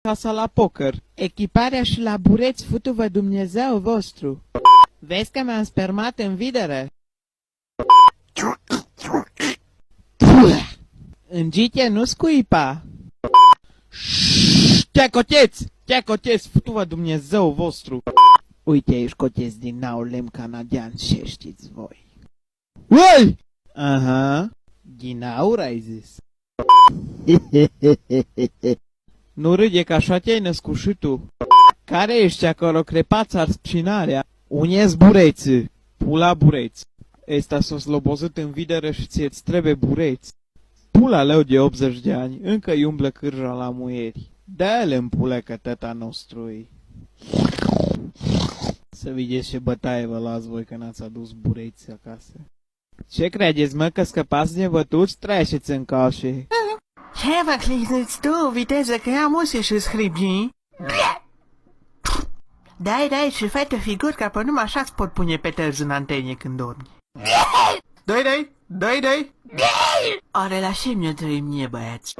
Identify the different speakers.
Speaker 1: casa la poker. Echiparea și la bureți futu-vă Dumnezeu vostru. Vezi că m-am spermat în videre? În gitie nu scuipa. Te coteți, futu-vă Dumnezeu vostru. Uite, ești coteți din nou lemn canadian, ce știți voi? Uai! Aha, din aur ai zis. Nu râde că așa te-ai născut și tu. Care ești acolo, crepați spinarea? Unde-s bureți? Pula bureți. Ăsta s-o slobozit în videre și ție-ți trebuie bureți. Pula leu de 80 de ani, încă-i umblă cârja la muieri. Dă-le în pule că tăta nostru-i. Să vedeți ce bătaie vă luați voi că n-ați adus bureți acasă. Ce credeți, mă, că scăpați de bătuți? Treceți în coșe.
Speaker 2: Ce vă cliziți tu, viteză, că am uși și scribi? Dai, și fai-te figur că apă numai așa-ți pot pune pe tărzi în antenie când dormi. Dai! Ore, la ce mi-o trăi mie, băiați?